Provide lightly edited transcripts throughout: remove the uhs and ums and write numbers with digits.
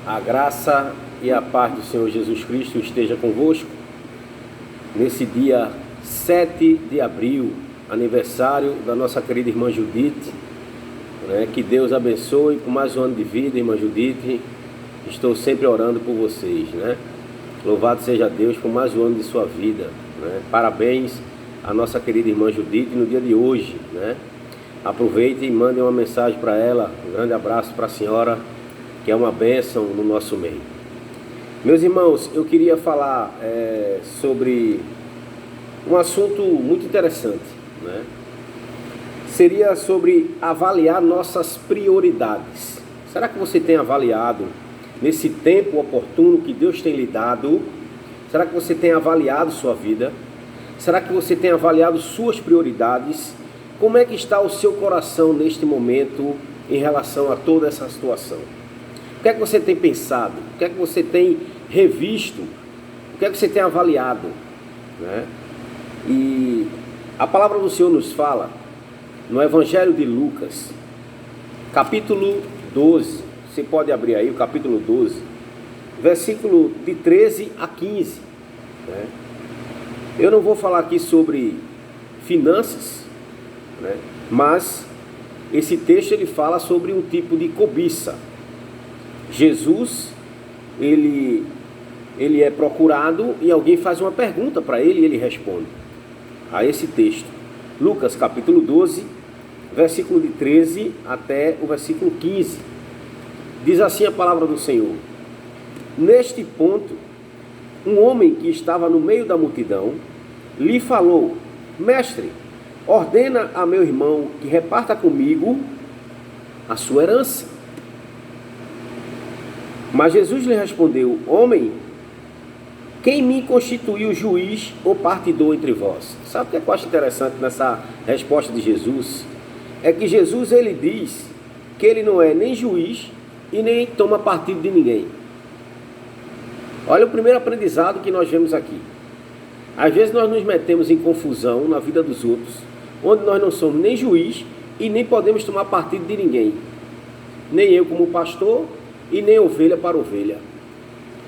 A graça e a paz do Senhor Jesus Cristo esteja convosco nesse dia 7 de abril, aniversário da nossa querida irmã Judite, que Deus abençoe por mais um ano de vida, irmã Judite. Estou sempre orando por vocês, Louvado seja Deus por mais um ano de sua vida, Parabéns à nossa querida irmã Judite no dia de hoje, Aproveite e mande uma mensagem para ela. Um grande abraço para a senhora, que é uma bênção no nosso meio. Meus irmãos, eu queria falar sobre um assunto muito interessante, Seria sobre avaliar nossas prioridades. Será que você tem avaliado, nesse tempo oportuno que Deus tem lhe dado, será que você tem avaliado sua vida? Será que você tem avaliado suas prioridades? Como é que está o seu coração neste momento em relação a toda essa situação? O que é que você tem pensado? O que é que você tem revisto? O que é que você tem avaliado? E a palavra do Senhor nos fala no Evangelho de Lucas, capítulo 12. Você pode abrir aí o capítulo 12, versículo de 13 a 15. Eu não vou falar aqui sobre finanças, mas esse texto ele fala sobre um tipo de cobiça. Jesus, ele é procurado e alguém faz uma pergunta para ele e ele responde a esse texto. Lucas capítulo 12, versículo de 13 até o versículo 15. Diz assim a palavra do Senhor: Neste ponto, um homem que estava no meio da multidão lhe falou: Mestre, ordena a meu irmão que reparta comigo a sua herança. Mas Jesus lhe respondeu: Homem, quem me constituiu juiz ou partidor entre vós? Sabe o que eu acho interessante nessa resposta de Jesus? É que Jesus ele diz que ele não é nem juiz e nem toma partido de ninguém. Olha o primeiro aprendizado que nós vemos aqui. Às vezes nós nos metemos em confusão na vida dos outros, onde nós não somos nem juiz e nem podemos tomar partido de ninguém. Nem eu como pastor e nem ovelha para ovelha.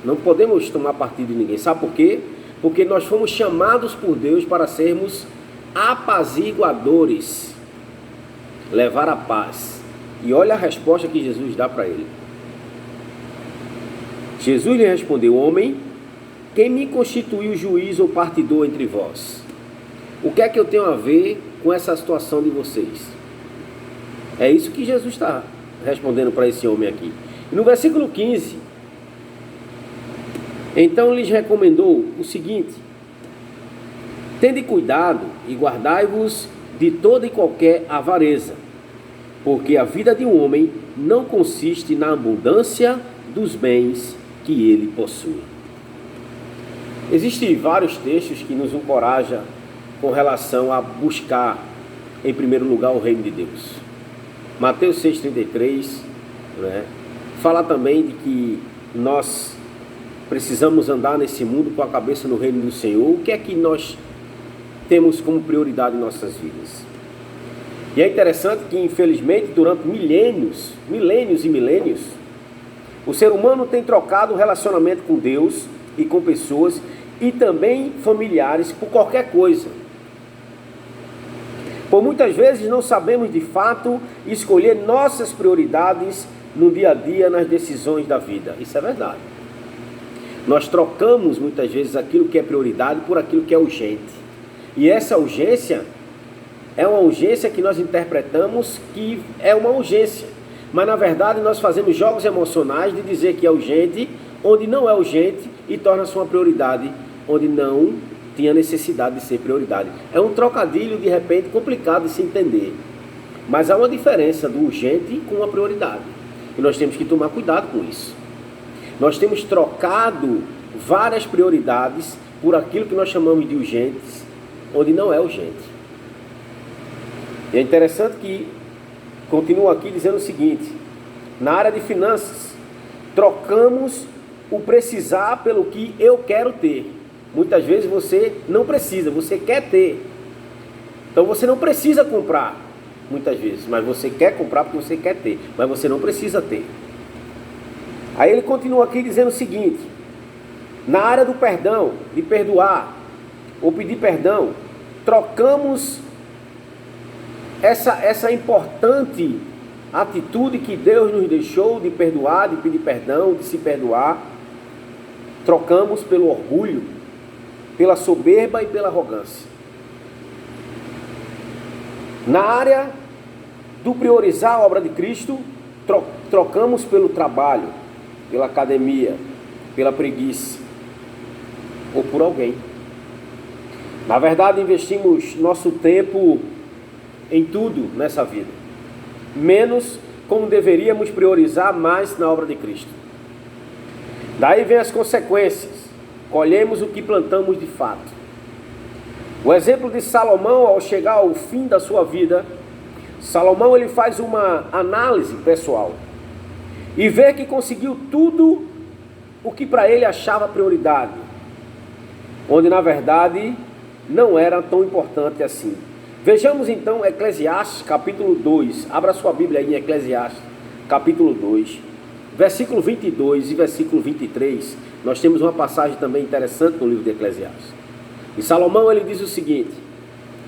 Não podemos tomar partido de ninguém. Sabe por quê? Porque nós fomos chamados por Deus para sermos apaziguadores, levar a paz. E olha a resposta que Jesus dá para ele. Jesus lhe respondeu: Homem, quem me constituiu juiz ou partidor entre vós? O que é que eu tenho a ver com essa situação de vocês? É isso que Jesus está respondendo para esse homem aqui. E no versículo 15, então lhes recomendou o seguinte: Tende cuidado e guardai-vos de toda e qualquer avareza, porque a vida de um homem não consiste na abundância dos bens que ele possui. Existem vários textos que nos encorajam com relação a buscar, em primeiro lugar, o reino de Deus. Mateus 6,33, fala também de que nós precisamos andar nesse mundo com a cabeça no reino do Senhor. O que é que nós temos como prioridade em nossas vidas? E é interessante que, infelizmente, durante milênios e milênios, o ser humano tem trocado o relacionamento com Deus e com pessoas e também familiares por qualquer coisa. Por muitas vezes não sabemos de fato escolher nossas prioridades no dia a dia, nas decisões da vida. Isso é verdade. Nós trocamos muitas vezes aquilo que é prioridade por aquilo que é urgente. E essa urgência é uma urgência que nós interpretamos que é uma urgência. Mas na verdade nós fazemos jogos emocionais de dizer que é urgente, onde não é urgente, e torna-se uma prioridade onde não tinha necessidade de ser prioridade. É um trocadilho de repente complicado de se entender. Mas há uma diferença do urgente com a prioridade. E nós temos que tomar cuidado com isso. Nós temos trocado várias prioridades por aquilo que nós chamamos de urgentes, onde não é urgente. E é interessante que continua aqui dizendo o seguinte: na área de finanças, trocamos o precisar pelo que eu quero ter. Muitas vezes você não precisa, você quer ter. Então você não precisa comprar, muitas vezes, mas você quer comprar porque você quer ter, mas você não precisa ter. Aí ele continua aqui dizendo o seguinte: na área do perdão, de perdoar ou pedir perdão, trocamos essa importante atitude que Deus nos deixou de perdoar, de pedir perdão, de se perdoar, trocamos pelo orgulho, pela soberba e pela arrogância. Na área do priorizar a obra de Cristo, trocamos pelo trabalho, pela academia, pela preguiça ou por alguém. Na verdade, investimos nosso tempo em tudo nessa vida, menos como deveríamos priorizar mais na obra de Cristo. Daí vem as consequências. Colhemos o que plantamos de fato. O exemplo de Salomão, ao chegar ao fim da sua vida, Salomão ele faz uma análise pessoal e vê que conseguiu tudo o que para ele achava prioridade, onde na verdade não era tão importante assim. Vejamos então Eclesiastes capítulo 2, abra sua Bíblia aí em Eclesiastes capítulo 2, versículo 22 e versículo 23, nós temos uma passagem também interessante no livro de Eclesiastes. E Salomão ele diz o seguinte,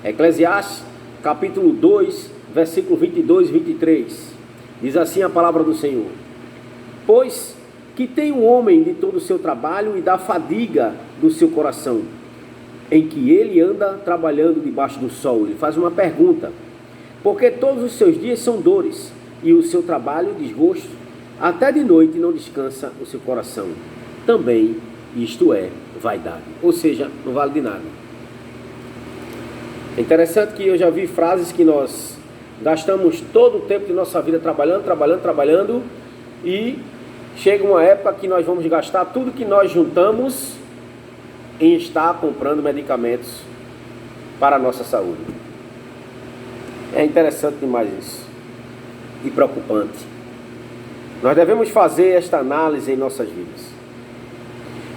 Eclesiastes capítulo 2, versículo 22 e 23, diz assim a palavra do Senhor: pois que tem um homem de todo o seu trabalho e da fadiga do seu coração, em que ele anda trabalhando debaixo do sol. Ele faz uma pergunta: porque todos os seus dias são dores, e o seu trabalho desgosto, até de noite não descansa o seu coração. Também isto é vaidade, ou seja, não vale de nada. É interessante que eu já vi frases que nós gastamos todo o tempo de nossa vida trabalhando, e chega uma época que nós vamos gastar tudo que nós juntamos em estar comprando medicamentos para a nossa saúde. É interessante demais isso e preocupante. Nós devemos fazer esta análise em nossas vidas,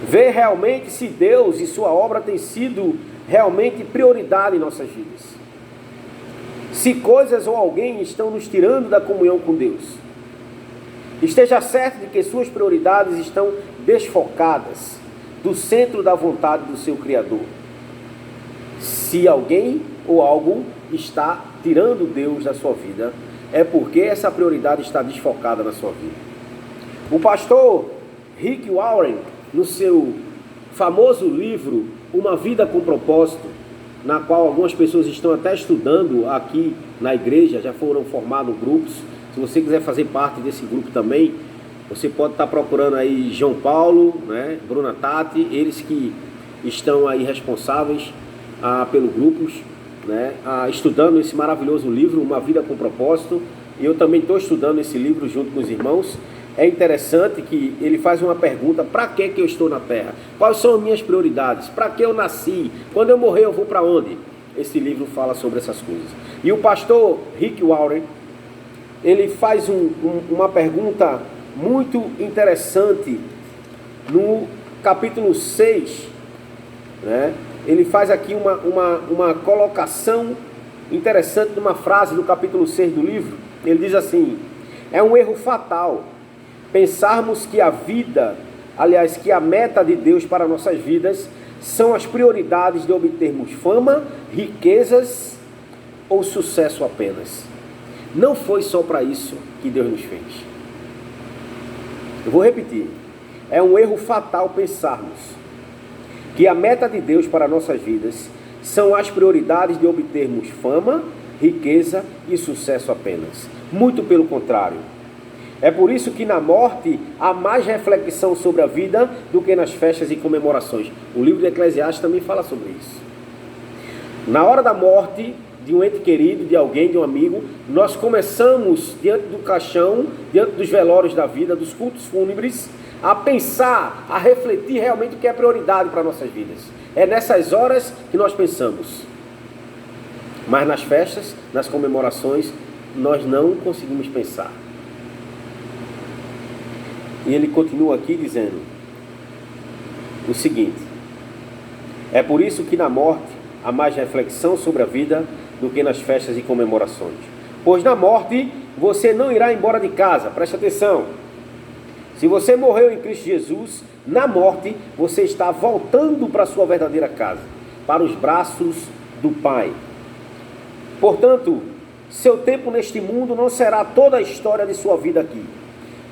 ver realmente se Deus e sua obra têm sido realmente prioridade em nossas vidas, se coisas ou alguém estão nos tirando da comunhão com Deus. Esteja certo de que suas prioridades estão desfocadas do centro da vontade do seu Criador. Se alguém ou algo está tirando Deus da sua vida, é porque essa prioridade está desfocada na sua vida. O pastor Rick Warren, no seu famoso livro Uma Vida com Propósito, na qual algumas pessoas estão até estudando aqui na igreja, já foram formados grupos. Se você quiser fazer parte desse grupo também, você pode estar procurando aí João Paulo, né, Bruna Tati, eles que estão aí responsáveis pelo grupos, né, estudando esse maravilhoso livro, Uma Vida com Propósito. E eu também estou estudando esse livro junto com os irmãos. É interessante que ele faz uma pergunta: para que eu estou na terra? Quais são as minhas prioridades? Para que eu nasci? Quando eu morrer eu vou para onde? Esse livro fala sobre essas coisas. E o pastor Rick Warren, ele faz uma pergunta muito interessante no capítulo 6, né? Ele faz aqui uma colocação interessante numa frase do capítulo 6 do livro. Ele diz assim: é um erro fatal pensarmos que a vida, aliás, que a meta de Deus para nossas vidas são as prioridades de obtermos fama, riquezas ou sucesso apenas. Não foi só para isso que Deus nos fez. Eu vou repetir. É um erro fatal pensarmos que a meta de Deus para nossas vidas são as prioridades de obtermos fama, riqueza e sucesso apenas. Muito pelo contrário. É por isso que na morte há mais reflexão sobre a vida do que nas festas e comemorações. O livro de Eclesiastes também fala sobre isso. Na hora da morte de um ente querido, de alguém, de um amigo, nós começamos diante do caixão, diante dos velórios da vida, dos cultos fúnebres, a pensar, a refletir realmente o que é prioridade para nossas vidas. É nessas horas que nós pensamos. Mas nas festas, nas comemorações, nós não conseguimos pensar. E ele continua aqui dizendo o seguinte: é por isso que na morte há mais reflexão sobre a vida do que nas festas e comemorações. Pois na morte você não irá embora de casa, preste atenção. Se você morreu em Cristo Jesus, na morte, você está voltando para a sua verdadeira casa, para os braços do Pai. Portanto, seu tempo neste mundo não será toda a história de sua vida aqui.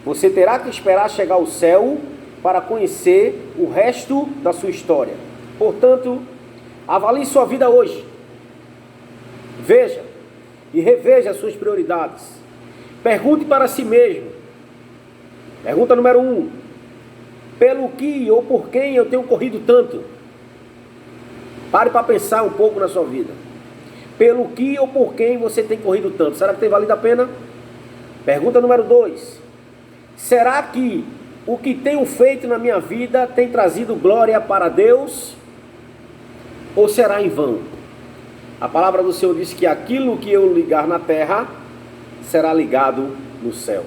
Você terá que esperar chegar ao céu para conhecer o resto da sua história. Portanto, avalie sua vida hoje. Veja e reveja as suas prioridades. Pergunte para si mesmo. Pergunta número 1. Pelo que ou por quem eu tenho corrido tanto? Pare para pensar um pouco na sua vida. Pelo que ou por quem você tem corrido tanto? Será que tem valido a pena? Pergunta número 2. Será que o que tenho feito na minha vida tem trazido glória para Deus? Ou será em vão? A palavra do Senhor diz que aquilo que eu ligar na terra será ligado no céu.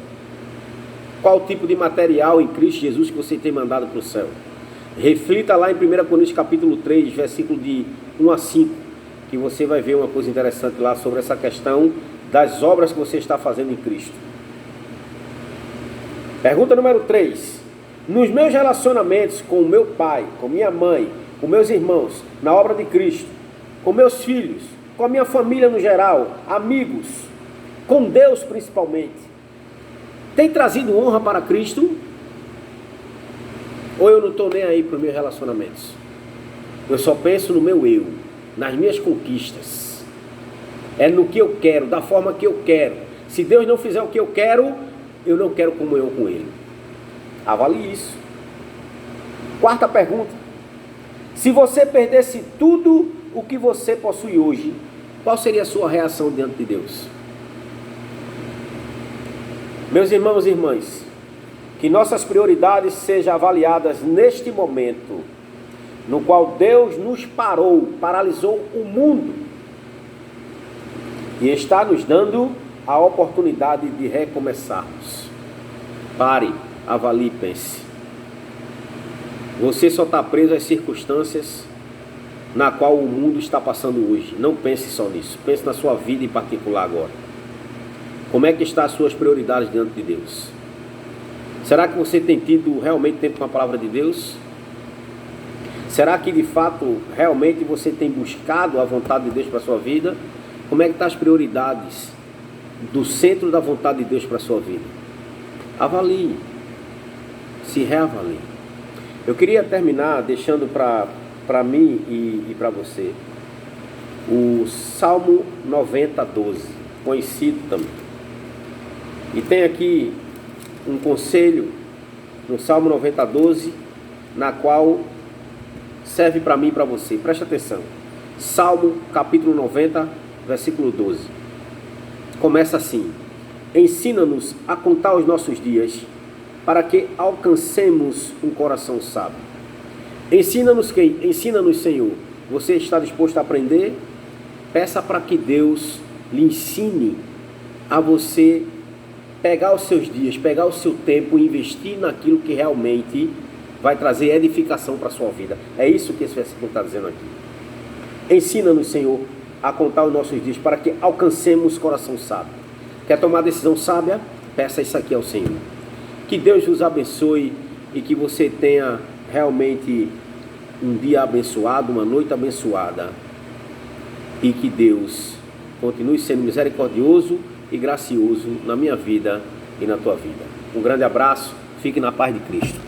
Qual tipo de material em Cristo Jesus que você tem mandado para o céu? Reflita lá em 1 Coríntios capítulo 3, versículo de 1 a 5, que você vai ver uma coisa interessante lá sobre essa questão das obras que você está fazendo em Cristo. Pergunta número 3. Nos meus relacionamentos com o meu pai, com minha mãe, com meus irmãos, na obra de Cristo, com meus filhos, com a minha família no geral, amigos, com Deus principalmente, tem trazido honra para Cristo? Ou eu não estou nem aí para os meus relacionamentos? Eu só penso no meu eu, nas minhas conquistas. É no que eu quero, da forma que eu quero. Se Deus não fizer o que eu não quero comunhão com Ele. Avalie isso. Quarta pergunta. Se você perdesse tudo o que você possui hoje, qual seria a sua reação diante de Deus? Meus irmãos e irmãs, que nossas prioridades sejam avaliadas neste momento, no qual Deus nos paralisou o mundo, e está nos dando a oportunidade de recomeçarmos. Pare, avalie e pense. Você só está preso às circunstâncias na qual o mundo está passando hoje. Não pense só nisso, pense na sua vida em particular agora. Como é que estão as suas prioridades diante de Deus? Será que você tem tido realmente tempo com a palavra de Deus? Será que de fato, realmente você tem buscado a vontade de Deus para a sua vida? Como é que estão as prioridades do centro da vontade de Deus para a sua vida? Avalie, se reavalie. Eu queria terminar deixando para mim e para você o Salmo 90, 12, conhecido também. E tem aqui um conselho no Salmo 90, 12, na qual serve para mim e para você. Preste atenção. Salmo capítulo 90, versículo 12. Começa assim: ensina-nos a contar os nossos dias, para que alcancemos um coração sábio. Ensina-nos quem? Ensina-nos, Senhor. Você está disposto a aprender? Peça para que Deus lhe ensine a você pegar os seus dias, pegar o seu tempo e investir naquilo que realmente vai trazer edificação para a sua vida. É isso que esse versículo está dizendo aqui. Ensina-nos, Senhor, a contar os nossos dias para que alcancemos coração sábio. Quer tomar decisão sábia? Peça isso aqui ao Senhor. Que Deus vos abençoe e que você tenha realmente um dia abençoado, uma noite abençoada. E que Deus continue sendo misericordioso e gracioso na minha vida e na tua vida. Um grande abraço, fique na paz de Cristo.